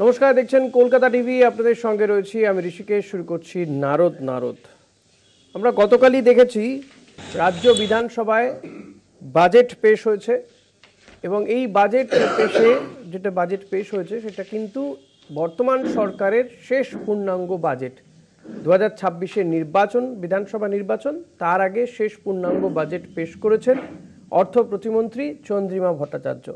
নমস্কার, দেখছেন কলকাতা টিভি। আপনাদের সঙ্গে রয়েছি আমি ঋষিকেশ। শুরু করছি নারদ। আমরা গতকালই দেখেছি রাজ্য বিধানসভায় বাজেট পেশ হয়েছে এবং এই বাজেট পেশ হয়েছে সেটা কিন্তু বর্তমান সরকারের শেষ পূর্ণাঙ্গ বাজেট। 2026-এর নির্বাচন, বিধানসভা নির্বাচন, তার আগে শেষ পূর্ণাঙ্গ বাজেট পেশ করেছেন অর্থ প্রতিমন্ত্রী চন্দ্রিমা ভট্টাচার্য।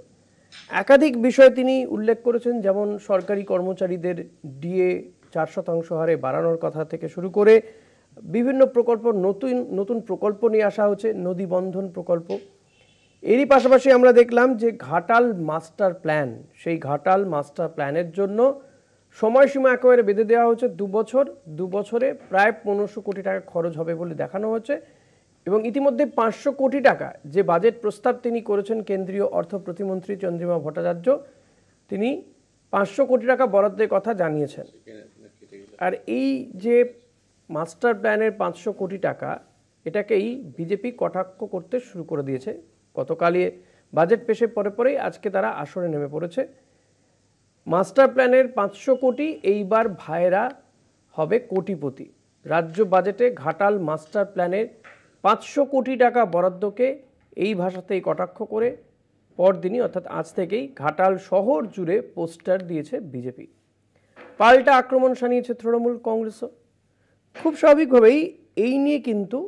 একাধিক বিষয় তিনি উল্লেখ করেছেন, যেমন সরকারি কর্মচারীদের ডিএ 4% হারে বাড়ানোর কথা থেকে শুরু করে বিভিন্ন প্রকল্প, নতুন প্রকল্প নিয়ে আসা হচ্ছে, নদী বন্ধন প্রকল্প। এরই পাশাপাশি আমরা দেখলাম যে ঘাটাল মাস্টার প্ল্যান, সেই ঘাটাল মাস্টার প্ল্যানের জন্য সময়সীমা একেবারে বেঁধে দেওয়া হচ্ছে 2 বছর। 2 বছরে প্রায় 1500 কোটি টাকা খরচ হবে বলে দেখানো হচ্ছে এবং ইতিমধ্যে 500 কোটি টাকা যে বাজেট প্রস্তাব তিনি করেছেন কেন্দ্রীয় অর্থ প্রতিমন্ত্রী চন্দ্রিমা ভট্টাচার্য, তিনি 500 কোটি টাকা বরাদ্দের কথা জানিয়েছেন। আর এই যে মাস্টার প্ল্যানের 500 কোটি টাকা, এটাকেই বিজেপি কটাক্ষ করতে শুরু করে দিয়েছে। গতকালই বাজেট পেশের পরেই আজকে তারা আসরে নেমে পড়েছে। মাস্টার প্ল্যানের 500 কোটি, এইবার ভাইরা হবে কোটিপতি। রাজ্য বাজেটে ঘাটাল মাস্টার প্ল্যানের 500 কোটি টাকা বরাদ্দকে এই ভাষাতেই কটাক্ষ করে পরদিনই অর্থাৎ আজ থেকেই ঘাটাল শহর জুড়ে পোস্টার দিয়েছে বিজেপি। পাল্টা আক্রমণ শানিয়েছে তৃণমূল কংগ্রেসও। খুব স্বাভাবিকভাবেই এই নিয়ে কিন্তু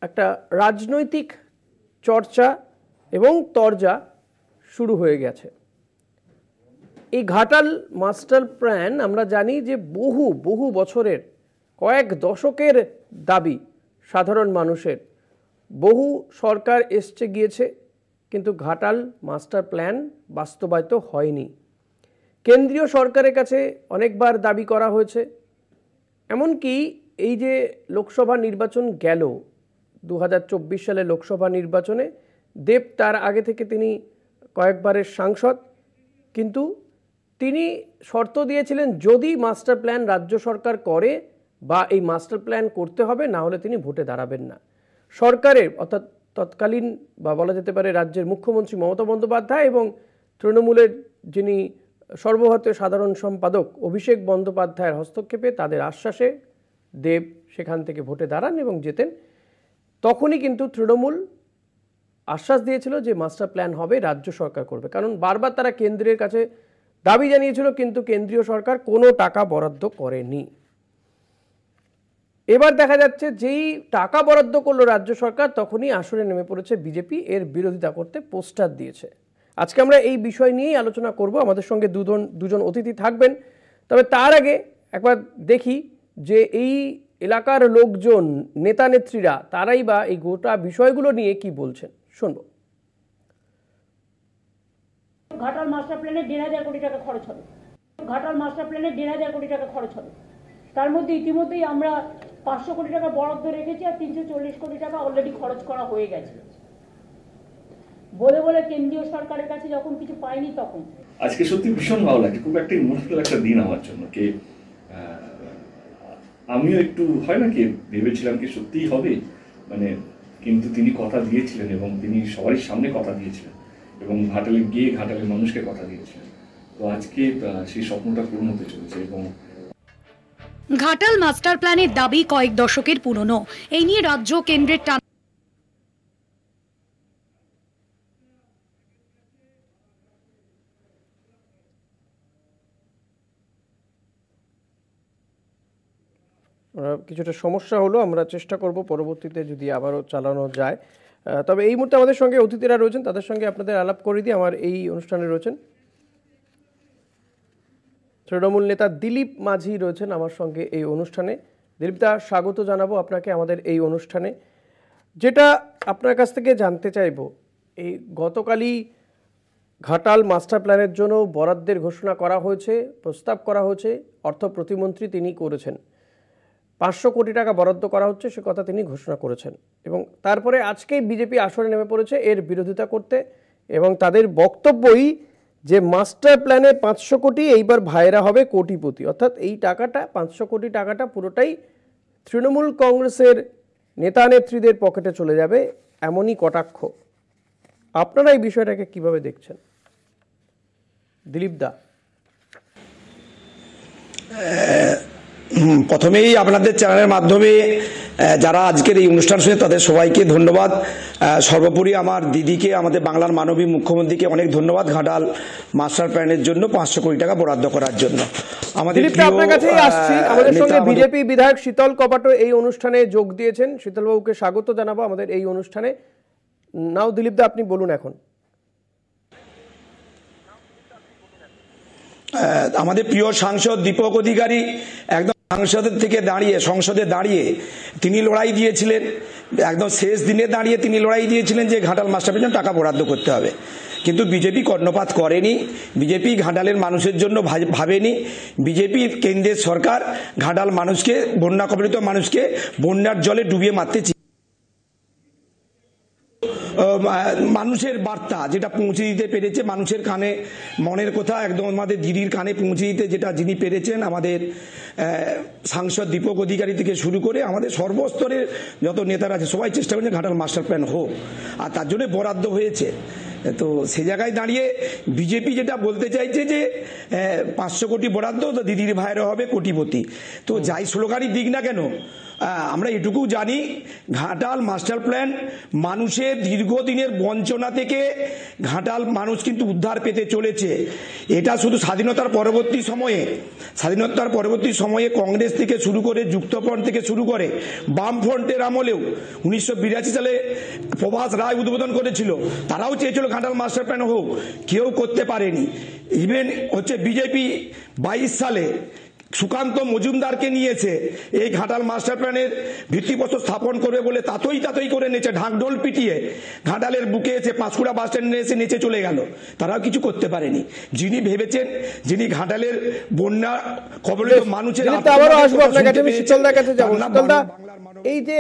একটা রাজনৈতিক চর্চা এবং তরজা শুরু হয়ে গেছে। এই ঘাটাল মাস্টার প্ল্যান আমরা জানি যে বহু বছরের, কয়েক দশকের দাবি সাধারণ মানুষের। বহু সরকার এসছে গিয়েছে, কিন্তু ঘাটাল মাস্টার প্ল্যান বাস্তবায়িত হয়নি। কেন্দ্রীয় সরকারের কাছে অনেকবার দাবি করা হয়েছে। এমনকি এই যে লোকসভা নির্বাচন গেল, 2024 সালে লোকসভা নির্বাচনে দেব তার আগে থেকে তিনি কয়েকবারের সাংসদ, কিন্তু তিনি শর্ত দিয়েছিলেন যদি মাস্টার প্ল্যান রাজ্য সরকার করে বা এই মাস্টার প্ল্যান করতে হবে, না হলে তিনি ভোটে দাঁড়াবেন না। সরকারের অর্থাৎ তৎকালীন বা বলা যেতে পারে রাজ্যের মুখ্যমন্ত্রী মমতা বন্দ্যোপাধ্যায় এবং তৃণমূলের যিনি সর্বভারতীয় সাধারণ সম্পাদক অভিষেক বন্দ্যোপাধ্যায়ের হস্তক্ষেপে, তাদের আশ্বাসে দেব সেখান থেকে ভোটে দাঁড়ান এবং জেতেন। তখনই কিন্তু তৃণমূল আশ্বাস দিয়েছিল যে মাস্টার প্ল্যান হবে, রাজ্য সরকার করবে, কারণ বারবার তারা কেন্দ্রের কাছে দাবি জানিয়েছিল, কিন্তু কেন্দ্রীয় সরকার কোনো টাকা বরাদ্দ করেনি। এবার দেখা যাচ্ছে যেই টাকা বরাদ্দ করলো রাজ্য সরকার, তখনই আসরে নেমে পড়েছে বিজেপি, এর বিরোধিতা করতে পোস্টার দিয়েছে। আজকে আমরা এই বিষয় নিয়েই আলোচনা করব। আমাদের সঙ্গে দুজন অতিথি থাকবেন। তবে তার আগে একবার দেখি যে এই এলাকার লোকজন, নেতা নেত্রীরা, তারাই বা এই গোটা বিষয়গুলো নিয়ে কি বলছেন, শুনবো। ঘাটাল মাস্টার প্ল্যানে 1,500 কোটি টাকা খরচ হবে। ঘাটাল মাস্টার প্ল্যানে 1,500 কোটি টাকা খরচ হবে। তার মধ্যে ইতিমধ্যেই আমরা 500 কোটি টাকা বরাদ্দ রেখেছি আর 340 কোটি টাকা অলরেডি খরচ করা হয়ে গেছে। বলে কেন্দ্রীয় সরকারের কাছে যখন কিছু পাইনি তখন। আজকে সত্যি ভীষণ ভালো লাগে, খুব একটা ইমোশনাল একটা দিন আমার জন্য। কে আমিও একটু হয় না কি ভেবেছিলাম কি সত্যিই হবে, মানে কিন্তু তিনি কথা দিয়েছিলেন এবং তিনি সবারই সামনে কথা দিয়েছিলেন এবং ঘাটালে গিয়ে ঘাটালের মানুষকে কথা দিয়েছিলেন। তো আজকে সেই স্বপ্নটা পূর্ণ হতে চলেছে। এবং ঘাটাল মাস্টার প্ল্যানের দাবি কয়েক দশকের পুরনো। এই নিয়ে রাজ্য কেন্দ্রের কিছুটা সমস্যা হলো, আমরা চেষ্টা করব পরবর্তীতে যদি আবারও চালানো যায়। তবে এই মুহূর্তে আমাদের সঙ্গে অতিথিরা রয়েছেন, তাদের সঙ্গে আপনাদের আলাপ করে দিয়ে আমার এই অনুষ্ঠানে রয়েছেন তৃণমূল নেতা দিলীপ মাঝি রয়েছেন আমার সঙ্গে এই অনুষ্ঠানে। দিলীপদা, স্বাগত জানাবো আপনাকে আমাদের এই অনুষ্ঠানে। যেটা আপনার কাছ থেকে জানতে চাইব, এই গতকালই ঘাটাল মাস্টার প্ল্যানের জন্য বরাদ্দের ঘোষণা করা হয়েছে, প্রস্তাব করা হয়েছে, অর্থ প্রতিমন্ত্রী তিনি করেছেন। 500 কোটি টাকা বরাদ্দ করা হচ্ছে, সে কথা তিনি ঘোষণা করেছেন এবং তারপরে আজকেই বিজেপি আসরে নেমে পড়েছে এর বিরোধিতা করতে এবং তাদের বক্তব্যই যে মাস্টার প্ল্যানে 500 কোটি, এইবার ভাইরা হবে কোটিপতি। অর্থাৎ এই টাকাটা, 500 কোটি টাকাটা পুরোটাই তৃণমূল কংগ্রেসের নেতা নেত্রীদের পকেটে চলে যাবে, এমনই কটাক্ষ। আপনারা এই বিষয়টাকে কিভাবে দেখছেন, দিলীপ দা? প্রথমেই আপনাদের চ্যানেলের মাধ্যমে যারা আজকের এই অনুষ্ঠান শুনে তাদের সবাইকে ধন্যবাদ। সর্বোপরি আমার দিদিকে, আমাদের বাংলার মাননীয় মুখ্যমন্ত্রীকে অনেক ধন্যবাদ ঘাটাল মাস্টার প্ল্যানের জন্য 500 কোটি টাকা বরাদ্দ করার জন্য। আমাদের আপনার কাছেই আসছি, আমাদের সঙ্গে বিজেপি বিধায়ক শীতল কপাটও এই অনুষ্ঠানে যোগ দিয়েছেন। শীতলবাবুকে স্বাগত জানাবো আমাদের এই অনুষ্ঠানে। নাও দিলীপ দা, আপনি বলুন এখন। আমাদের প্রিয় সাংসদ দীপক অধিকারী একদম সংসদে দাঁড়িয়ে তিনি লড়াই দিয়েছিলেন, একদম শেষ দিনে দাঁড়িয়ে তিনি লড়াই দিয়েছিলেন যে ঘাটাল মাস্টার প্ল্যানের টাকা বরাদ্দ করতে হবে, কিন্তু বিজেপি কর্ণপাত করেনি। বিজেপি ঘাটালের মানুষের জন্য ভাবেনি। বিজেপির কেন্দ্রের সরকার ঘাটাল মানুষকে, বন্যা কবলিত মানুষকে বন্যার জলে ডুবিয়ে মারতে মানুষের বার্তা যেটা পৌঁছে দিতে পেরেছে মানুষের কানে, মনের কথা একদম আমাদের দিদির কানে পৌঁছে দিতে যেটা যিনি পেরেছেন, আমাদের সাংসদ দীপক অধিকারী থেকে শুরু করে আমাদের সর্বস্তরের যত নেতারা আছে সবাই চেষ্টা করছে ঘাটাল মাস্টার প্ল্যান হোক, আর তার জন্য বরাদ্দ হয়েছে। তো সে জায়গায় দাঁড়িয়ে বিজেপি যেটা বলতে চাইছে যে 500 কোটি বরাদ্দ তো দিদির ভাইয়েরা হবে কোটিপতি। তো যাই স্লোগানই দিক না কেন, আমরা এটুকু জানি ঘাটাল মাস্টার প্ল্যান মানুষের দীর্ঘদিনের বঞ্চনা থেকে ঘাটাল মানুষ কিন্তু উদ্ধার পেতে চলেছে। এটা শুধু স্বাধীনতার পরবর্তী সময়ে কংগ্রেস থেকে শুরু করে, যুক্তফ্রন্ট থেকে শুরু করে, বামফ্রন্টের আমলেও 1982 সালে প্রভাস রায় উদ্বোধন করেছিল, তারাও চেয়েছিল ঘাটাল মাস্টার প্ল্যান হোক, কেউ করতে পারেনি। ইভেন হচ্ছে বিজেপি 22 সালে সুকান্ত মজুমদারকে নিয়েছে এই ঘাটাল মাস্টার প্ল্যানের ভিত্তিপ্রস্তর স্থাপন করবে বলে তাতই করে নিয়েছে, ঢাকঢোল পিটিয়ে ঘাটালের বুকে এসে পাঁশকুড়া বাস স্ট্যান্ডে এসে নিচে চলে গেল, তারাও কিছু করতে পারেনি। যিনি ভেবেছেন, যিনি ঘাটালের বন্যা কবলিত মানুষের, এই যে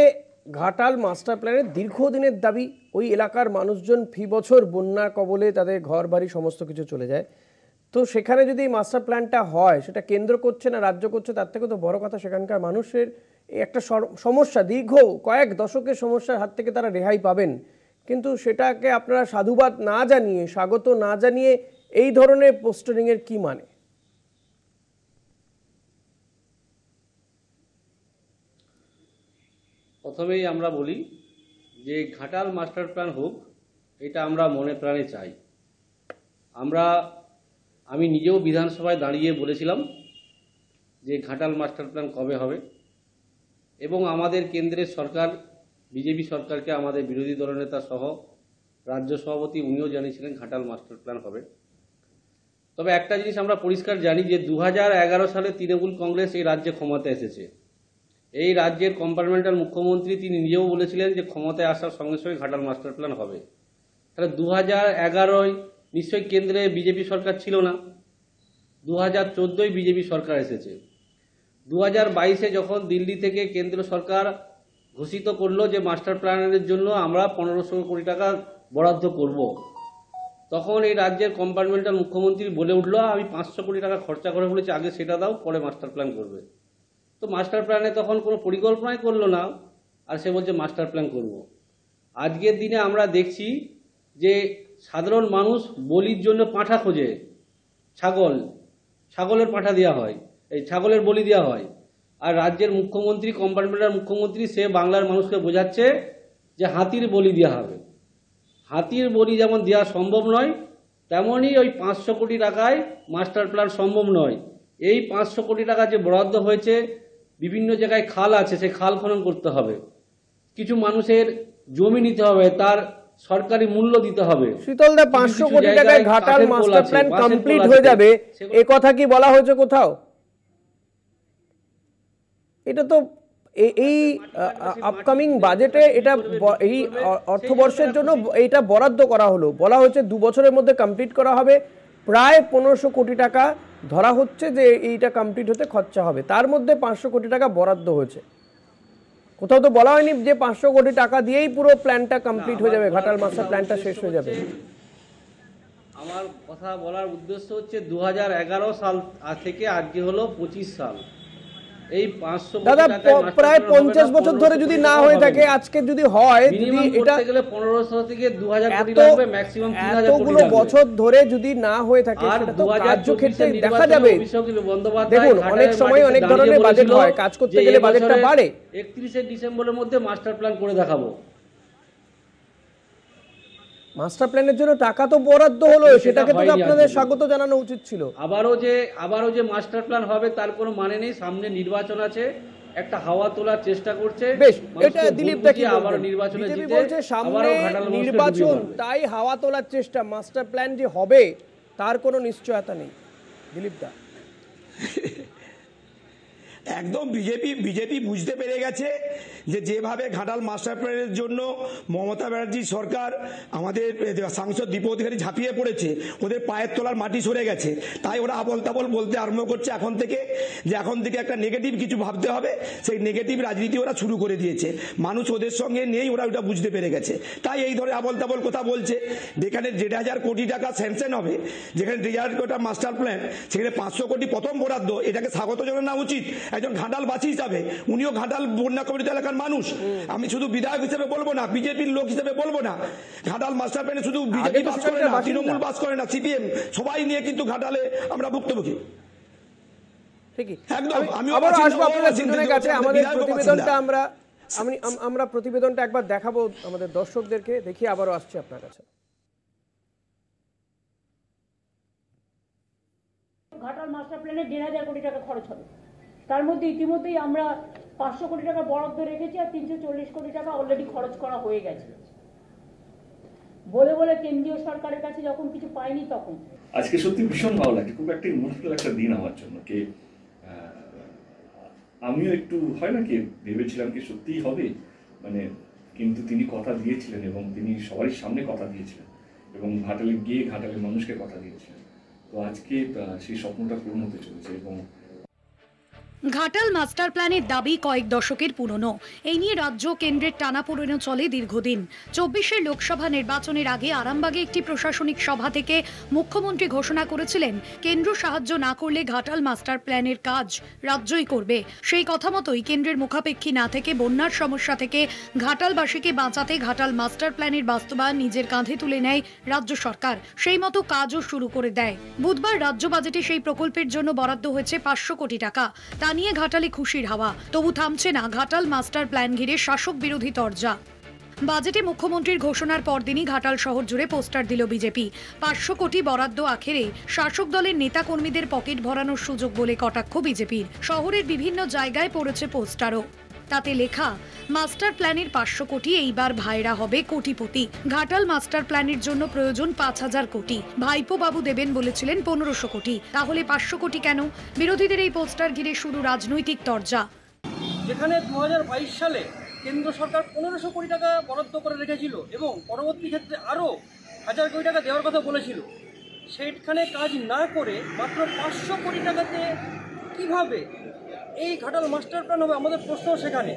ঘাটাল মাস্টার প্ল্যানের দীর্ঘদিনের দাবি, ওই এলাকার মানুষজন ফি বছর বন্যা কবলে তাদের ঘর বাড়ি সমস্ত কিছু চলে যায়, তো সেখানে যদি মাস্টার প্ল্যানটা হয়, সেটা কেন্দ্র করছে না রাজ্য করছে, তার থেকে তো বড় কথা সেখানকার মানুষের একটা সমস্যা, দীর্ঘ কয়েক দশকের সমস্যার হাত থেকে তারা রেহাই পাবেন, কিন্তু সেটাকে আপনারা সাধুবাদ না জানিয়ে, স্বাগত না জানিয়ে এই ধরনের পোস্টারিংয়ের কি মানে? প্রথমেই আমরা বলি যে ঘাটাল মাস্টার প্ল্যান হোক, এটা আমরা মনে প্রাণে চাই। আমি নিজেও বিধানসভায় দাঁড়িয়ে বলেছিলাম যে ঘাটাল মাস্টার প্ল্যান কবে হবে, এবং আমাদের কেন্দ্রের সরকার, বিজেপি সরকারকে আমাদের বিরোধী দলনেতা সহ রাজ্য সভাপতি উনিও জানিয়েছিলেন ঘাটাল মাস্টার প্ল্যান হবে। তবে একটা জিনিস আমরা পরিষ্কার জানি যে 2011 সালে তৃণমূল কংগ্রেস এই রাজ্যে ক্ষমতায় এসেছে। এই রাজ্যের কম্পার্টমেন্টাল মুখ্যমন্ত্রী তিনি নিজেও বলেছিলেন যে ক্ষমতায় আসার সঙ্গে সঙ্গে ঘাটাল মাস্টার প্ল্যান হবে। তাহলে 2011 নিশ্চয়ই কেন্দ্রে বিজেপি সরকার ছিল না, 2014 বিজেপি সরকার এসেছে। 2022 যখন দিল্লি থেকে কেন্দ্র সরকার ঘোষিত করলো যে মাস্টার প্ল্যানের জন্য আমরা 1500 কোটি টাকা বরাদ্দ করব, তখন এই রাজ্যের কম্পার্টমেন্টাল মুখ্যমন্ত্রী বলে উঠলো আমি 500 কোটি টাকা খরচা করে বলেছি, আগে সেটা দাও, পরে মাস্টার প্ল্যান করবে। তো মাস্টার প্ল্যানে তখন কোনো পরিকল্পনাই করলো না, আর সে বলছে মাস্টার প্ল্যান করব। আজকের দিনে আমরা দেখছি যে সাধারণ মানুষ বলির জন্য পাঁঠা খোঁজে, ছাগলের পাঁঠা দেওয়া হয়, এই ছাগলের বলি দেওয়া হয়, আর রাজ্যের মুখ্যমন্ত্রী, কম্পার্টমেন্টাল মুখ্যমন্ত্রী, সে বাংলার মানুষকে বোঝাচ্ছে যে হাতির বলি দেওয়া হবে। হাতির বলি যেমন দেওয়া সম্ভব নয়, তেমনই ওই 500 কোটি টাকায় মাস্টার প্ল্যান সম্ভব নয়। এই 500 কোটি টাকা যে বরাদ্দ হয়েছে, বিভিন্ন জায়গায় খাল আছে, সেই খাল খনন করতে হবে, কিছু মানুষের জমি নিতে হবে, তার সরকারি মূল্য দিতে হবে। শীতলদা, 500 কোটি টাকায় ঘাটাল মাস্টার প্ল্যান কমপ্লিট হয়ে যাবে, এ কথা কি বলা হয়েছে কোথাও? এটা তো এই আপকামিং বাজেটে, এটা এই অর্থবর্ষের জন্য এটা বরাদ্দ করা হলো, বলা হয়েছে 2 বছরের মধ্যে কমপ্লিট করা হবে, প্রায় 1500 কোটি টাকা ধরা হচ্ছে যে এইটা কমপ্লিট হতে খরচা হবে, তার মধ্যে 500 কোটি টাকা বরাদ্দ হয়েছে। কোথাও তো বলা হয়নি যে 500 কোটি টাকা দিয়েই পুরো প্ল্যানটা কমপ্লিট হয়ে যাবে, ঘাটাল মাস্টার প্ল্যানটা শেষ হয়ে যাবে। আমার কথা বলার উদ্দেশ্য হচ্ছে 2011 সাল থেকে আজকে হলো 25 সাল, এই 500 কোটি দাদা টাকায় মাস্টার প্রায় প্ল্যান হবে 50 না, বছর ধরে 1500 যদি কোটি না টাকা হয়ে হবে থাকে, না। আজকে যদি হয়, যদি মিনিমাম এটা করতে গেলে 1500 থেকে 2000 কোটি এত লাগবে, ম্যাক্সিমাম 3000 কোটি এতগুলো লাগবে। বছর ধরে যদি না হয়ে থাকে, আর সেটা তো কার্যক্ষেত্রে 2024 দেখা যাবে। দেখুন, অনেক সময় অনেক ধরনের বাজেট হয়, কাজ করতে গেলে বাজেটটা বাড়ে। 31 ডিসেম্বরের মধ্যে মাস্টার প্ল্যান করে দেখাবো। মাস্টার প্ল্যানের জন্য টাকা তো বরাদ্দ হলো, সেটাকে তো আপনাদের স্বাগত জানানো উচিত ছিল। আবারও যে মাস্টার প্ল্যান হবে তার কোনো মানে নেই। সামনে নির্বাচন আছে, একটা হাওয়া তোলার চেষ্টা করছে। বেশ, এটা দিলীপদা কি আবার নির্বাচনে বিজেপি জিতে বলছে সামনে আবারও ঘাটাল মঞ্চে নির্বাচন, ডুবিয়ে মারবে। তাই হাওয়া তোলার চেষ্টা। মাস্টার প্ল্যান যে হবে তার কোনো নিশ্চয়তা নেই। দিলীপদা একদম বিজেপি বুঝতে পেরে গেছে যে যেভাবে ঘাটাল মাস্টার প্ল্যানের জন্য মমতা ব্যানার্জি সরকার, আমাদের সাংসদ দীপ অধিকারী ঝাঁপিয়ে পড়েছে, ওদের পায়ের তলার মাটি সরে গেছে। তাই ওরা আবল তাবল বলতে আরম্ভ করছে এখন থেকে, যে এখন থেকে একটা নেগেটিভ কিছু ভাবতে হবে। সেই নেগেটিভ রাজনীতি ওরা শুরু করে দিয়েছে। মানুষ ওদের সঙ্গে নেই, ওরা ওটা বুঝতে পেরে গেছে। তাই এই ধরে আবল তাবল কথা বলছে। যেখানে 1,500 কোটি টাকা স্যাংশন হবে, যেখানে 1,500 কোটি মাস্টার প্ল্যান, সেখানে 500 কোটি প্রথম বরাদ্দ, এটাকে স্বাগত জানানো উচিত একজন ঘাটালবাসী হিসাবে। উনিও ঘাটাল বন্যা কবলিত এলাকার মানুষ। আমি শুধু বিধায়ক হিসেবে বলবো না, বিজেপির লোক হিসেবে বলবো না। ঘাটাল মাস্টার প্ল্যানে শুধু বিজেপি বাস করে না, তৃণমূল বাস করে না, সিপিএম সবাই নিয়ে কিন্তু ঘাটালে আমরা ভুক্তভোগী। ঠিকই, একদম। আমি আবার আসবো আপনাদের দুজনের কাছে। আমাদের প্রতিবেদনটা আমরা প্রতিবেদনটা একবার দেখাবো আমাদের দর্শকদেরকে, দেখি আবারও আসছে আপনার কাছে। ঘাটাল মাস্টার প্ল্যানে 1,500 কোটি টাকা খরচ হবে। তার মধ্যে ইতিমধ্যেই আমরা 500 কোটি টাকা বরাদ্দ রেখেছি, আর 340 কোটি টাকা অলরেডি খরচ করা হয়ে গেছে। বলে বলে কেন্দ্রীয় সরকারের কাছে যখন কিছু পাইনি তখন। আজকে সত্যি ভীষণ ভালো লাগে, খুব একটা ইমোশনাল একটা দিন আমার জন্য। কে আমিও একটু হয় না কি ভেবেছিলাম কি সত্যিই হবে, মানে কিন্তু তিনি কথা দিয়েছিলেন এবং তিনি সবারই সামনে কথা দিয়েছিলেন এবং ঘাটালে গিয়ে ঘাটালের মানুষকে কথা দিয়েছিলেন। তো আজকে সেই স্বপ্নটা পূরণ হতে চলেছে। এবং ঘাটাল মাস্টার প্ল্যানের দাবি কয়েক দশকের পুরনো। এই নিয়ে রাজ্য কেন্দ্রের টানাপোড়েনও চলে দীর্ঘদিন। 24 লোকসভা নির্বাচনের আগে আরামবাগে একটি প্রশাসনিক সভা থেকে মুখ্যমন্ত্রী ঘোষণা করেছিলেন, কেন্দ্র সাহায্য না করলে ঘাটাল মাস্টার প্ল্যানের কাজ রাজ্যই করবে। সেই কথা মতোই কেন্দ্রের মুখাপেক্ষী না থেকে বন্যার সমস্যা থেকে ঘাটালবাসীকে বাঁচাতে ঘাটাল মাস্টার প্ল্যানের বাস্তবায়ন নিজের কাঁধে তুলে নেয় রাজ্য সরকার। সেই মতো কাজও শুরু করে দেয়। বুধবার রাজ্য বাজেটে সেই প্রকল্পের জন্য বরাদ্দ হয়েছে 500 কোটি টাকা। তা নিয়ে ঘাটালে খুশির হাওয়া। তবু থামছে না ঘাটাল মাস্টার প্ল্যান ঘিরে শাসক বিরোধী তরজা। বাজেটে মুখ্যমন্ত্রীর ঘোষণার পরদিনই ঘাটাল শহর জুড়ে পোস্টার দিল বিজেপি। 500 কোটি বরাদ্দ আখেরে শাসক দলের নেতাকর্মীদের পকেট ভরানোর সুযোগ বলে কটাক্ষ বিজেপির। শহরের বিভিন্ন জায়গায় পড়েছে পোস্টারও, তাতে লেখা, মাস্টার প্ল্যানের 500 কোটি, এইবার ভাইরা হবে কোটিপতি। ঘাটাল মাস্টার প্ল্যানের জন্য প্রয়োজন 5000 কোটি। ভাইপো বাবু দেবেন বলেছিলেন 1500 কোটি, তাহলে 500 কোটি কেন? বিরোধীদের এই পোস্টার ঘিরে শুরু রাজনৈতিক তরজা। যেখানে 2022 সালে কেন্দ্র সরকার 1500 কোটি টাকা বরাদ্দ করে রেখেছিল এবং পরবর্তী ক্ষেত্রে আরও 1000 কোটি টাকা দেওয়ার কথা বলেছিল, সেখানে কাজ না করে মাত্র 500 কোটি টাকাতে কিভাবে এই ঘাটাল মাস্টার প্ল্যান হবে, আমাদের প্রশ্ন সেখানে।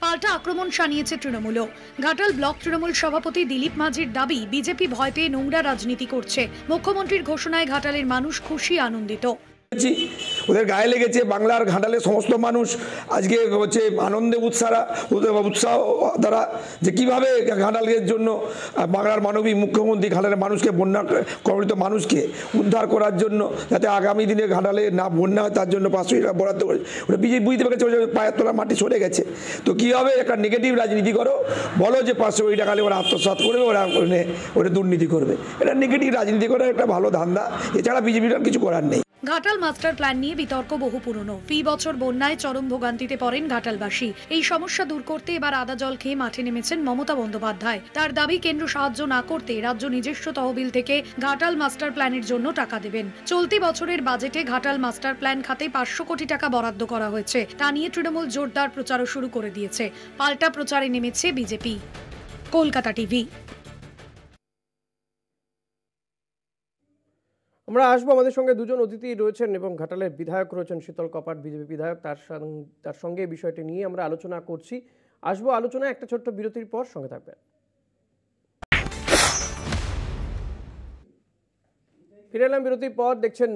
পাল্টা আক্রমণ শানিয়েছে তৃণমূলও। ঘাটাল ব্লক তৃণমূল সভাপতি দিলীপ মাঝির দাবি, বিজেপি ভয় পেয়ে নোংরা রাজনীতি করছে। মুখ্যমন্ত্রীর ঘোষণায় ঘাটালের মানুষ খুশি, আনন্দিত। ওদের গায়ে লেগেছে। বাংলার ঘাটালের সমস্ত মানুষ আজকে হচ্ছে আনন্দে উৎসাহ দ্বারা যে কিভাবে ঘাটালের জন্য বাংলার মানবিক মুখ্যমন্ত্রী ঘাটালের মানুষকে, বন্যা কবলিত মানুষকে উদ্ধার করার জন্য, যাতে আগামী দিনে ঘাটালে না বন্যা হয় তার জন্য 500 টাকা বরাদ্দ করে। ওটা বিজেপি বুঝতে পেরেছে পায়ের তোলা মাটি সরে গেছে। তো কী হবে, একটা নেগেটিভ রাজনীতি করো, বলো যে 500 কোটি টাকা ওরা আত্মসাৎ করবে, ওরা দুর্নীতি করবে। এটা নেগেটিভ রাজনীতি করার একটা ভালো ধান্দা, এছাড়া বিজেপির আর কিছু করার নেই। ঘাটাল মাস্টার প্ল্যান নিয়ে বিতর্ক বহু পুরনো। ফি বছর বন্যায় চরম ভোগান্তিতে পড়েন ঘাটালবাসী। এই সমস্যা দূর করতে এবার আদা জল খেয়ে মাঠে নেমেছেন মমতা বন্দ্যোপাধ্যায়। তার দাবি, কেন্দ্র সাহায্য না করতে রাজ্য নিজস্ব তহবিল থেকে ঘাটাল মাস্টার প্ল্যানের জন্য টাকা দেবেন। চলতি বছরের বাজেটে ঘাটাল মাস্টার প্ল্যান খাতে 500 কোটি টাকা বরাদ্দ করা হয়েছে। তা নিয়ে তৃণমূল জোরদার প্রচারও শুরু করে দিয়েছে। পাল্টা প্রচারে নেমেছে বিজেপি। কলকাতা টিভি। আমরা আসবো, আমাদের সঙ্গে দুজন অতিথি রয়েছেন এবং ঘাটালের বিধায়ক রয়েছেন শীতল কপাট, বিজেপি বিধায়ক। তার সঙ্গে বিষয়টি নিয়ে আমরা আলোচনা করছি। আসবো আলোচনা একটা ছোট্ট বিরতির পর, সঙ্গে থাকবেন। ফিরে এলাম বিরতির পর। দেখছেন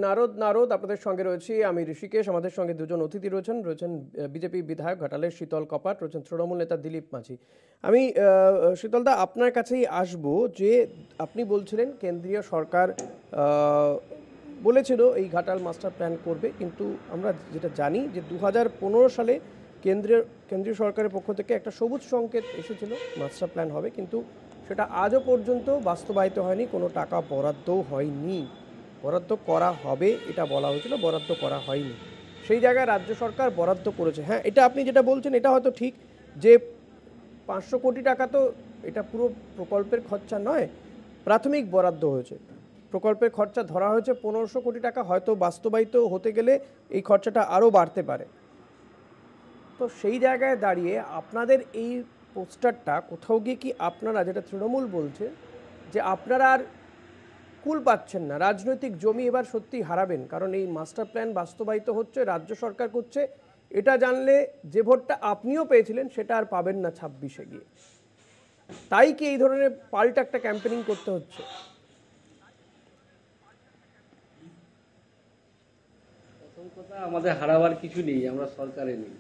নারদ। আপনাদের সঙ্গে রয়েছি আমি ঋষিকেশ। আমাদের সঙ্গে দুজন অতিথি রয়েছেন বিজেপি বিধায়ক ঘাটালের শীতল কপাট, রয়েছেন তৃণমূল নেতা দিলীপ মাঝি। আমি শীতলদা আপনার কাছেই আসবো, যে আপনি বলছিলেন কেন্দ্রীয় সরকার বলেছিল এই ঘাটাল মাস্টার প্ল্যান করবে, কিন্তু আমরা যেটা জানি যে 2015 সালে কেন্দ্রীয় সরকারের পক্ষ থেকে একটা সবুজ সংকেত এসেছিল মাস্টার প্ল্যান হবে, কিন্তু সেটা আজও পর্যন্ত বাস্তবায়িত হয়নি, কোনো টাকা বরাদ্দও হয়নি। বরাদ্দ করা হবে এটা বলা হয়েছিল, বরাদ্দ করা হয়নি। সেই জায়গায় রাজ্য সরকার বরাদ্দ করেছে। হ্যাঁ, এটা আপনি যেটা বলছেন এটা হয়তো ঠিক, যে 500 কোটি টাকা তো এটা পুরো প্রকল্পের খরচা নয়, প্রাথমিক বরাদ্দ হয়েছে। প্রকল্পের খরচা ধরা হয়েছে 1500 কোটি টাকা, হয়তো বাস্তবায়িত হতে গেলে এই খরচাটা আরও বাড়তে পারে। তো সেই জায়গায় দাঁড়িয়ে আপনাদের এই পোস্টারটা কোথাও গিয়ে কি আপনারা, যেটা তৃণমূল বলছে যে আপনারা আর কুল পাচ্ছেন না, রাজনৈতিক জমি এবার সত্যি হারাবেন, কারণ এই মাস্টার প্ল্যান বাস্তবায়িত হচ্ছে, রাজ্য সরকার করছে, এটা জানলে যে ভোটটা আপনিও পেয়েছিলেন সেটা আর পাবেন না 26-এ গিয়ে, তাই কি এই ধরনের পাল্টা একটা ক্যাম্পেনিং করতে হচ্ছে? প্রথম কথা, আমাদের হারাবার কিছু নেই, আমরা সরকারে নেই।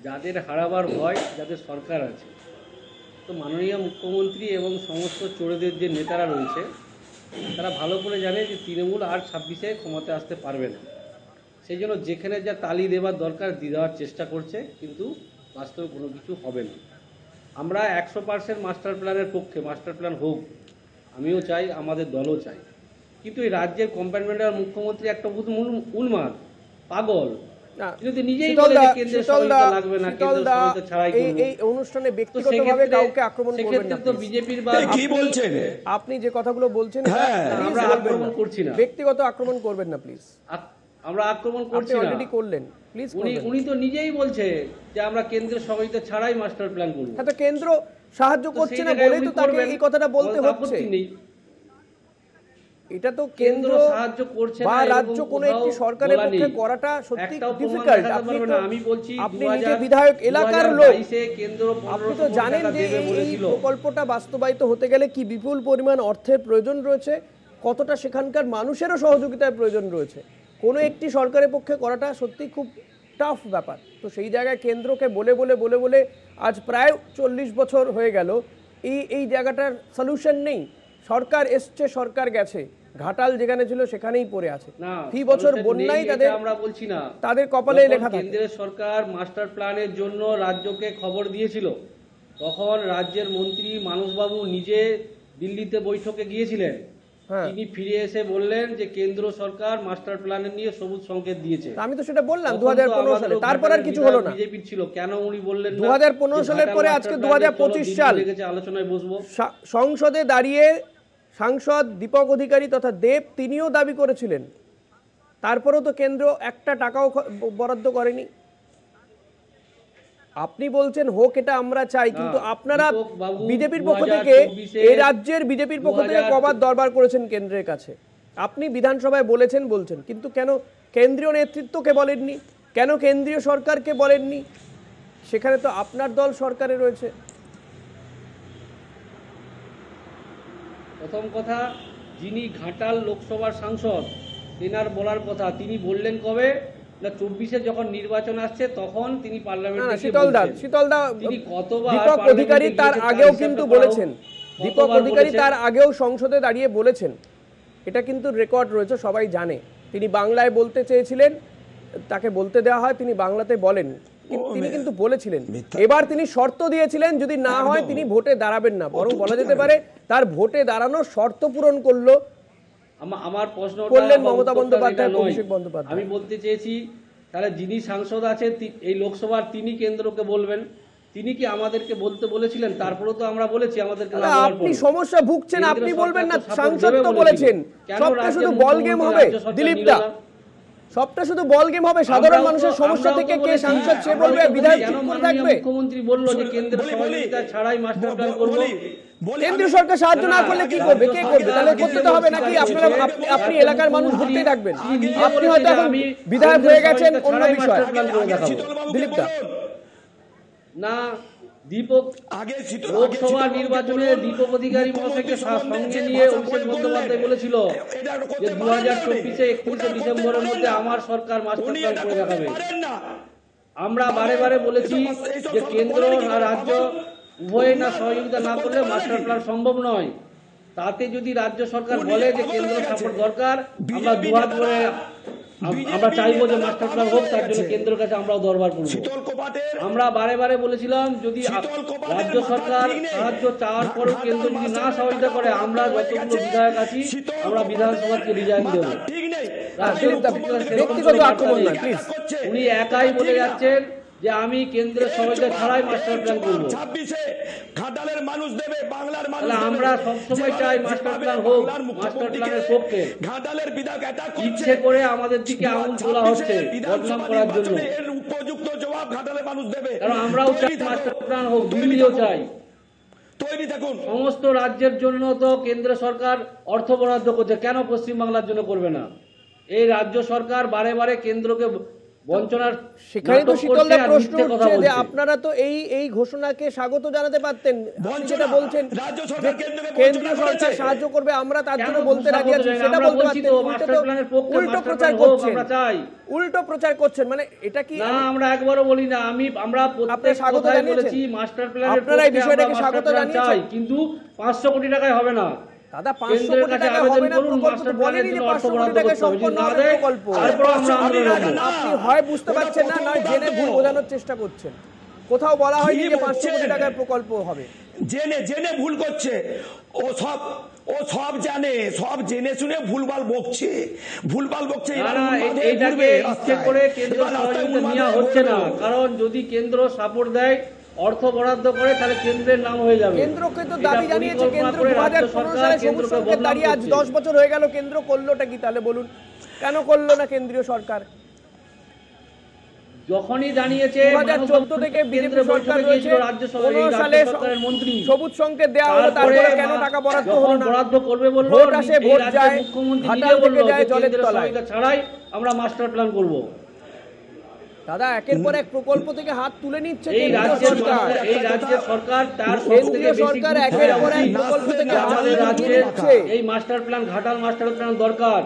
যাদের হারাবার ভয়, যাদের সরকার আছে, তো মাননীয় মুখ্যমন্ত্রী এবং সমস্ত চোরেদের যে নেতারা রয়েছে তারা ভালো করে জানে যে তৃণমূল আর 26-এ ক্ষমতায় আসতে পারবে না। সেই জন্য যেখানে যা তালি দেওয়ার দরকার দেওয়ার চেষ্টা করছে, কিন্তু বাস্তবে কোনো কিছু হবে না। আমরা 100% মাস্টার প্ল্যানের পক্ষে, মাস্টার প্ল্যান হোক, আমিও চাই, আমাদের দলও চাই, কিন্তু এই রাজ্যের কম্পার্টমেন্টাল মুখ্যমন্ত্রী একটা উন্মাদ পাগল, যদি নিজেই বলে যে কেন্দ্রের সহায়তা লাগবে না, কেন্দ্রের সহায়তা ছাড়াই করব। এই অনুষ্ঠানে ব্যক্তিগতভাবে কাউকে আক্রমণ করবেন না। তো বিজেপির বা কি বলছেন আপনি যে কথাগুলো বলছেন আমরা আক্রমণ করছি না, ব্যক্তিগত আক্রমণ করবেন না প্লিজ। আমরা আক্রমণ করছি না, অলরেডি করলেন, প্লিজ। উনি তো নিজেই বলছে যে আমরা কেন্দ্রের সহায়তা ছাড়াই মাস্টার প্ল্যান করব। হ্যাঁ, তো কেন্দ্র সাহায্য করছে না বলেই তো তাকে এই কথাটা বলতে হচ্ছে। এটা তো কেন্দ্র সাহায্য করছে বা রাজ্য কোনো একটি সরকারের পক্ষে করাটা সত্যি ডিফিকাল্ট। আপনি নিজে বিধায়ক, এলাকার লোক, আপনি তো জানেন যে এই প্রকল্পটা বাস্তবায়িত হতে গেলে কি বিপুল পরিমাণ অর্থের প্রয়োজন রয়েছে, কতটা সেখানকার মানুষেরও সহযোগিতার প্রয়োজন রয়েছে। কোনো একটি সরকারের পক্ষে করাটা সত্যি খুব টাফ ব্যাপার। তো সেই জায়গায় কেন্দ্রকে বলে বলে বলে বলে আজ প্রায় 40 বছর হয়ে গেল, এই জায়গাটার সলিউশন নেই। সরকার এসছে, সরকার গেছে, ঘাটাল যেখানে ছিল সেখানেই পড়ে আছে। ফি বছর বন্যাই তাদের, আমরা বলছি না, তাদের কপালে লেখা থাকে। কেন্দ্রের সরকার মাস্টার প্ল্যানের জন্য রাজ্যকে খবর দিয়েছিল, তখন রাজ্যের মন্ত্রী মানসবাবু নিজে দিল্লিতে বৈঠকে গিয়েছিলেন। তিনি ফিরে এসে বললেন যে কেন্দ্র সরকার মাস্টার প্ল্যানের নিয়ে সবুজ সংকেত দিয়েছে। আমি তো সেটা বললাম 2015 সালে, তারপর আর কিছু হলো না। বিজেপির ছিল, কেন উনি বললেন 2015 সালের পরে আজকে 2025 সাল, আলোচনায় বসবো। সংসদে দাঁড়িয়ে সাংসদ দীপক অধিকারী তথা দেব, তিনিও দাবি করেছিলেন, তারপরেও তো কেন্দ্র একটা টাকাও বরাদ্দ করেনি। আপনি বলছেন হোক, এটা আমরা চাই, কিন্তু আপনারা বিজেপির পক্ষ থেকে, এই রাজ্যের বিজেপির পক্ষ থেকে কবার দরবার করেছেন কেন্দ্রের কাছে? আপনি বিধানসভায় বলছেন, কিন্তু কেন কেন্দ্রীয় নেতৃত্বকে বলেননি? কেন কেন্দ্রীয় সরকারকে বলেননি? সেখানে তো আপনার দল সরকারে রয়েছে। প্রথম কথা, যিনি ঘাটাল লোকসভার সাংসদ, তেনার বলার কথা, তিনি বললেন কবে না 24-এ যখন নির্বাচন আসছে তখন তিনি পার্লামেন্টে শীতলদা দীপক অধিকারী তার আগেও কিন্তু বলেছেন, দীপক অধিকারী তার আগেও সংসদে দাঁড়িয়ে বলেছেন, এটা কিন্তু রেকর্ড রয়েছে, সবাই জানে। তিনি বাংলায় বলতে চেয়েছিলেন, তাকে বলতে দেওয়া হয়, তিনি বাংলাতে বলেন, তিনি কিন্তু বলেছিলেন। এবার তিনি শর্ত দিয়েছিলেন যদি না হয় তিনি ভোটে দাঁড়াবেন না, বরং বলা যেতে পারে তার ভোটে দাঁড়ানোর শর্ত পূরণ করলো। আমার প্রশ্ন করলেন মমতা বন্দ্যোপাধ্যায়, অভিষেক বন্দ্যোপাধ্যায়। আমি বলতে চেয়েছি, তাহলে যিনি সাংসদ আছেন এই লোকসভার, তিনি কেন্দ্রকে বলবেন, তিনি কি আমাদেরকে বলতে বলেছিলেন? তারপরেও তো আমরা বলেছি আমাদেরকে। আপনি সমস্যা ভুগছেন, আপনি বলবেন না, সাংসদ তো বলেছেন। সবটা শুধু বল গেম হবে দিলীপদা, সবটা শুধু বল গেম হবে। সাধারণ মানুষের সমস্যা থেকে কে সাংসদ সে বলবে, বিধায়ক চুপ করে থাকবে। মুখ্যমন্ত্রী বলল যে কেন্দ্রের সহযোগিতা ছাড়াই মাস্টার প্ল্যান করব। কেন্দ্রীয় সরকার সাহায্য না করলে কি করবে? কে করবে? তাহলে করতে তো হবে নাকি? আপনারা আপনি এলাকার মানুষ ঘুরতেই থাকবেন। আপনি হয়তো এখন বিধায়ক হয়ে গেছেন, অন্য বিষয়। দিলীপদা না, আগে লোকসভা নির্বাচনে দীপক অধিকারী মহাশয়কে সঙ্গে নিয়ে অভিষেক বন্দ্যোপাধ্যায় বলেছিল যে 2024-এ 31শে ডিসেম্বরের মধ্যে আমার সরকার মাস্টার প্ল্যান করে দেখাবে। আমরা বারে বারে বলেছি যে কেন্দ্র আর রাজ্য উভয়ে না সহযোগিতা না করলে মাস্টার প্ল্যান সম্ভব নয়। তাতে যদি রাজ্য সরকার বলে যে কেন্দ্র সাপোর্ট দরকার, আমরা দুহাত করে আমরা চাইবো যে মাস্টার প্ল্যান হোক, তার জন্য কেন্দ্রের কাছে আমরাও দরবার করব। আমরা বারে বারে বলেছিলাম যদি রাজ্য সরকার সাহায্য চাওয়ার পরেও কেন্দ্র যদি না সহযোগিতা করে, আমরা যতগুলো বিধায়ক আছি আমরা বিধানসভাকে রিজাইন দেব। উনি একাই বলে যাচ্ছেন যে আমি কেন্দ্রের সহযোগিতা ছাড়াই মাস্টার প্ল্যান করবো। ঘাটালের মানুষ দেবে, বাংলার মানুষ দেবে। আমরা সবসময় চাই মাস্টার প্ল্যান হোক, মাস্টার প্ল্যানের পক্ষে। ঘাটালের বিধায়ক এটা ইচ্ছে করে আমাদের দিকে আঙুল তোলা হচ্ছে বদনাম করার জন্য। এর উপযুক্ত জবাব ঘাটালের মানুষ দেবে, কারণ আমরাও চাই মাস্টার প্ল্যান হোক, দিল্লিও চাই। তৈরি থাকুন। সমস্ত রাজ্যের জন্য তো কেন্দ্র সরকার অর্থ বরাদ্দ করছে, কেন পশ্চিমবাংলার জন্য করবে না? এই রাজ্য সরকার বারে বারে কেন্দ্রকে বঞ্চনার সেখানে তো শীতলদা প্রশ্ন উঠছে যে আপনারা তো এই ঘোষণাকে স্বাগত জানাতে পারতেন। যেটা বলছেন কেন্দ্রীয় সরকার সাহায্য করবে, আমরা তার জন্য বলতে রাজি আছি, সেটা বলতে পারতেন। উল্টো প্রচার করছেন, উল্টো প্রচার করছেন, মানে এটা কি? না, আমরা একবারও বলি না। আমরা প্রত্যেক স্বাগত বলেছি মাস্টার প্ল্যানের আপনারা এই বিষয়টাকে স্বাগত জানিয়েছেন, কিন্তু 500 কোটি টাকায় হবে না দাদা। 500 কোটি টাকা হবে না প্রকল্প, তো বলেনি যে 500 কোটি টাকা সম্পূর্ণ হবে প্রকল্প। আপনি হয় বুঝতে পারছেন না, নয় জেনে ভুল বোঝানোর চেষ্টা করছেন। কোথাও বলা হয়নি যে 500 কোটি টাকার প্রকল্প হবে। জেনে ভুল করছে, ও সব জানে, সব জেনে শুনে ভুলভাল বকছে। এইটাকে ইচ্ছে করে কেন্দ্র সহযোগিতা নেওয়া হচ্ছে না, কারণ যদি কেন্দ্র সাপোর্ট দেয়, অর্থ বরাদ্দ করে, তাহলে কেন্দ্রের নাম হয়ে যাবে। কেন্দ্রকে তো দাবি জানিয়েছে, কেন্দ্র 2015 সালে সবুজ সংকেত দাঁড়িয়ে আজ 10 বছর হয়ে গেল। কেন্দ্র করলোটা কি তাহলে বলুন? কেন করলো না কেন্দ্রীয় সরকার? যখনই জানিয়েছে 2014 থেকে বিজেপি সরকার রয়েছে, 15 সালে মন্ত্রী সবুজ সংকেত দেওয়া হলো, তারপরে কেন টাকা বরাদ্দ হলো না? বরাদ্দ করবে বললো, ভোট আসে, ভোট যায়, মুখ্যমন্ত্রী হাটাল থেকে যায় জলের তলায়। ছাড়াই আমরা মাস্টার প্ল্যান করব। দাদা, একের পর এক প্রকল্প থেকে হাত তুলে নিচ্ছে এই রাজ্যের সরকার, তার কেন্দ্রীয় সরকার একের পর এক প্রকল্প থেকে হাত তুলে নিচ্ছে। এই master plan, Ghatal master plan দরকার।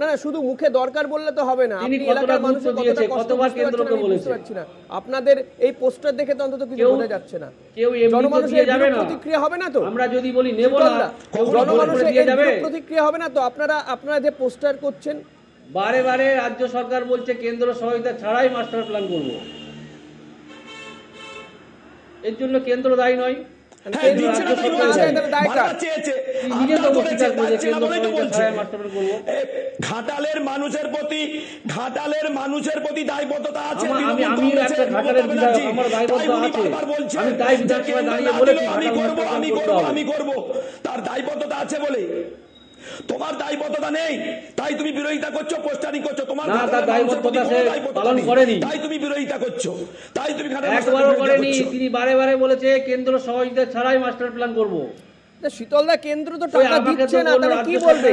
না, শুধু মুখে দরকার বললে তো হবে না। আপনি এলাকার মানুষের কতবার কেন্দ্রকে বলেছে না, আপনাদের এই পোস্টার দেখে তো অন্তত কিছু বোঝা যাচ্ছে না। জনমানুষের প্রতিক্রিয়া হবে না তো? আমরা যদি বলি নেব না, জনমানুষের প্রতিক্রিয়া হবে না তো? আপনারা যে পোস্টার করছেন, বারে বারে রাজ্য সরকার বলছে কেন্দ্র সহায়তা ছাড়াই মাস্টার প্ল্যান করব। এর জন্য কেন্দ্র দায়ী নয়, ঘাটালের মানুষের প্রতি দায়বদ্ধতা আছে। আমি একটা ঘাটালের বিধায়ক, আমার দায়বদ্ধ আছে। আমি তাই বিধানসভায় দাঁড়িয়ে বলেছি আমি করব, তার দায়বদ্ধতা আছে বলে। তোমার দায়বদ্ধতা নেই, তাই তুমি বিরোধিতা করছো, পোস্টারিং করছো। তোমার দায়বদ্ধতা পালন করেনি, তাই তুমি বিরোধিতা করছো, তাই তুমি একবারও করেনি। তিনি বারে বারে বলেছে কেন্দ্র সহযোগিতা ছাড়াই মাস্টার প্ল্যান করব। শীতলদা, কেন্দ্র তো টাকা দিচ্ছে না, তাহলে কি বলবে?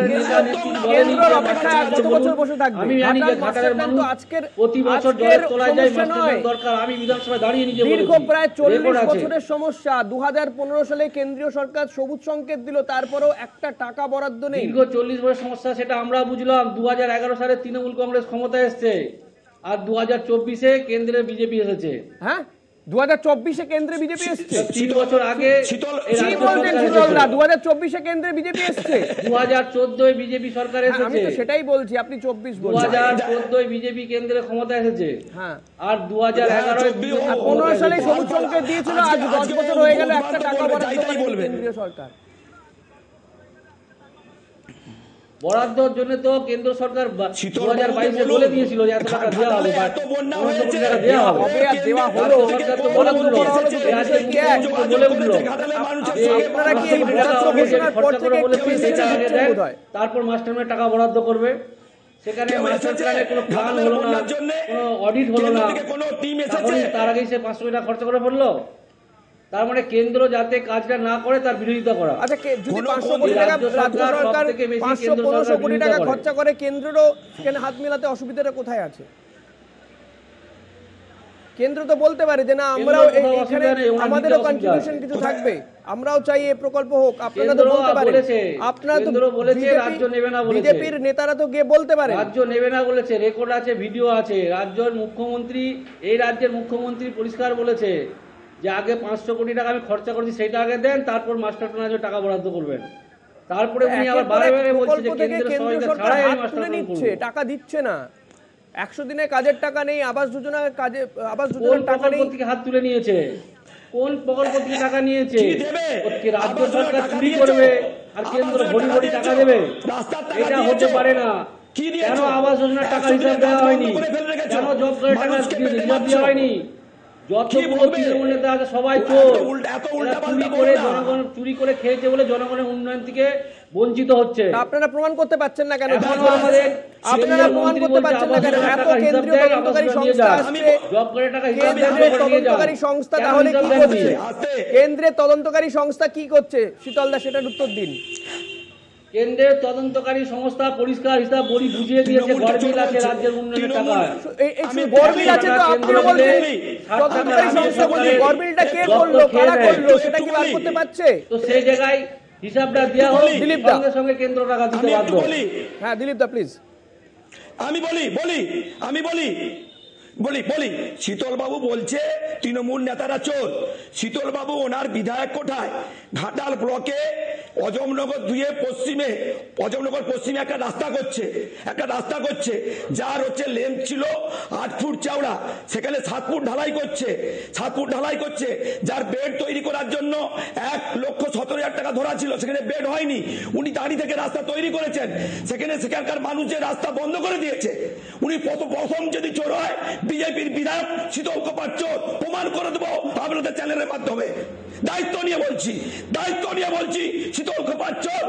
কেন্দ্রের অপেক্ষায় কত বছর বসে থাকবে? আমি জানি যে ঘাটালের মানুষ আজকের প্রতি বছর জলের তলায় যায়, মাস্টার প্ল্যান দরকার। আমি বিধানসভায় দাঁড়িয়ে নিজে বলেছি, দীর্ঘ প্রায় 40 বছরের সমস্যা। 2015 সালে কেন্দ্রীয় সরকার সবুজ সংকেত দিল, তারপরেও একটা টাকা বরাদ্দ নেই। দীর্ঘ 40 বছরের সমস্যা, সেটা আমরা বুঝলাম। 2011 সালে তৃণমূল কংগ্রেস ক্ষমতায় এসেছে, আর 2024-এ কেন্দ্রে বিজেপি এসেছে। হ্যাঁ, 2024-এ কেন্দ্রে বিজেপি এসেছে। 3 বছর আগে 2024-এ কেন্দ্রে বিজেপি এসেছে। 2014-এ বিজেপি সরকার এসেছে। আমি তো সেটাই বলছি, আপনি 24 বলছেন। 2014-এ বিজেপি কেন্দ্রে ক্ষমতা এসেছে। হ্যাঁ, আর 2015 সালে সবুজ সংকেত দিয়েছিল, আজ 10 বছর হয়ে গেল, একটা টাকা বরাদ্দ করেনি কেন্দ্রীয় সরকার। বরাদ্দর জন্য তো কেন্দ্র সরকার 2022-এ বলে দিয়েছিল যে এত টাকা দেওয়া হবে, দেওয়া হলো। তারপর মাস্টারমের টাকা বরাদ্দ করবে। সেখানে মাস্টার প্ল্যানের কোনো প্ল্যান হলো না, কোনো অডিট হলো না, তার আগেই সে 500 কোটি টাকা খরচা করে পড়লো। তার মানে কেন্দ্র যাতে কাজটা না করে তার বিরোধিতা করা। আচ্ছা, যদি 500 কোটি টাকা রাজ্য সরকার 500-1500 কোটি টাকা খরচা করে, কেন্দ্রেরও সেখানে হাত মেলাতে অসুবিধাটা কোথায় আছে? কেন্দ্র তো বলতে পারে যে না আমরাও এখানে আমাদেরও কন্ট্রিবিউশন কিছু থাকবে, আমরাও চাই এই প্রকল্প হোক। আপনারা তো বলতে পারেন, আপনারা তো বলেছে রাজ্য নেবে না বলেছে, বিজেপির নেতারা তো গিয়ে বলতে পারে রাজ্য নেবে না বলেছে, রেকর্ড আছে, ভিডিও আছে। রাজ্যের মুখ্যমন্ত্রী, এই রাজ্যের মুখ্যমন্ত্রী পরিষ্কার বলেছে যে আগে 500 কোটি টাকা আমি খরচা করেছি সেটা আগে দেন, তারপর মাস্টার প্ল্যানের জন্য টাকা বরাদ্দ করবেন। তারপরে উনি আবার বারে বারে বলছে যে কেন্দ্র সরকার হাত তুলে নিচ্ছে, টাকা দিচ্ছে না। 100 দিনে কাজের টাকা নেই, আবাস যোজনার কাজে আবাস যোজনার টাকা নেই। থেকে হাত তুলে নিয়েছে, কোন প্রকল্প থেকে টাকা নিয়েছে? রাজ্য সরকার চুরি করবে আর কেন্দ্র ভরি ভরি টাকা দেবে, এটা হতে পারে না। কেন আবাস যোজনার টাকা হিসাব দেওয়া হয়নি? কেন জব কার্ডের টাকা হিসাব দেওয়া হয়নি? যতগুলো তৃণমূল নেতা আছে সবাই চোর, চুরি করে খেয়েছে বলে জনগণের উন্নয়ন থেকে বঞ্চিত হচ্ছে। আপনারা প্রমাণ করতে পারছেন না কেন? আপনারা প্রমাণ করতে পারছেন না কেন? এত কেন্দ্রীয় তদন্তকারী সংস্থা আসছে, তদন্তকারী সংস্থা তাহলে কি করছে? কেন্দ্রের তদন্তকারী সংস্থা কি করছে শীতল দা, সেটার উত্তর দিন। কেন্দ্রের তদন্তকারী সংস্থা পরিষ্কার হিসাব বড়ি বুঝিয়ে দিয়েছে, গরমিল আছে রাজ্যের উন্নয়নের টাকায়। গরমিল আছে তো আপনি বলছেন, তদন্তকারী সংস্থা বলছে গরমিলটা কে করলো, কারা করলো, সেটা কি বার করতে পারছে? তো সেই জায়গায় হিসাবটা দেওয়া হোক, সঙ্গে সঙ্গে কেন্দ্র টাকা দিতে বাধ্য। হ্যাঁ দিলীপ দা প্লিজ। বলি শীতল বাবু বলছে তৃণমূল নেতারা চোর। শীতল বাবু ওনার বিধায়ক কোঠায় ঘাটাল ব্লকে অজমনগর পশ্চিমে একটা রাস্তা করছে যার হচ্ছে লেন্থ ছিল 8 ফুট চওড়া, সেখানে 7 ফুট ঢালাই করছে, যার বেড তৈরি করার জন্য 1,17,000 টাকা ধরা ছিল, সেখানে বেড হয়নি। উনি দাঁড়িয়ে থেকে রাস্তা তৈরি করেছেন, সেখানকার মানুষ যে রাস্তা বন্ধ করে দিয়েছে। উনি প্রথম যদি চোর হয়, বিজেপির বিধায়ক শীতল কুমার চোর, প্রমাণ করে দেবো আপনাদের চ্যানেলের মাধ্যমে। দায়িত্ব নিয়ে বলছি শীতল কুমার চোর।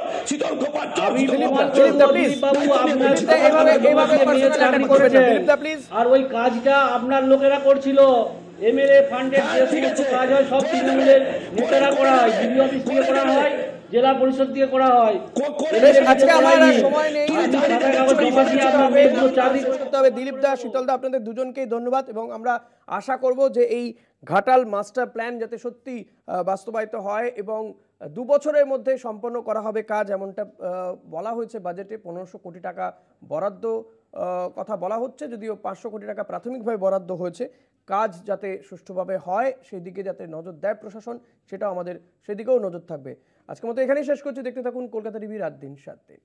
আর ওই কাজটা আপনার লোকেরা করছিল, এমএলএ ফান্ডের যে সমস্ত কাজ হয় সব তৃণমূলের নেতারা করা হয়, ডিবি অফিস থেকে করা হয়, জেলা পরিষদ দিয়ে করা হয়। আজকে আমার সময় নেই, দিলীপ দা, শীতল দা, আপনাদের দুজনকেই ধন্যবাদ এবং আমরা আশা করব যে এই ঘাটাল মাস্টার প্ল্যান যাতে সত্যি বাস্তবায়িত হয় এবং 2 বছরের মধ্যে সম্পন্ন করা হবে কাজ, এমনটা বলা হয়েছে বাজেটে। 1500 কোটি টাকা বরাদ্দ কথা বলা হচ্ছে, যদিও 500 কোটি টাকা প্রাথমিকভাবে বরাদ্দ হয়েছে। কাজ যাতে সুষ্ঠুভাবে হয় সেই দিকে যাতে নজর দেয় প্রশাসন, সেটাও আমাদের সেদিকেও নজর থাকবে। আজকের মতো এখানেই শেষ করছি। দেখতে থাকুন কলকাতা টিভি রাত দিন 7 দিন।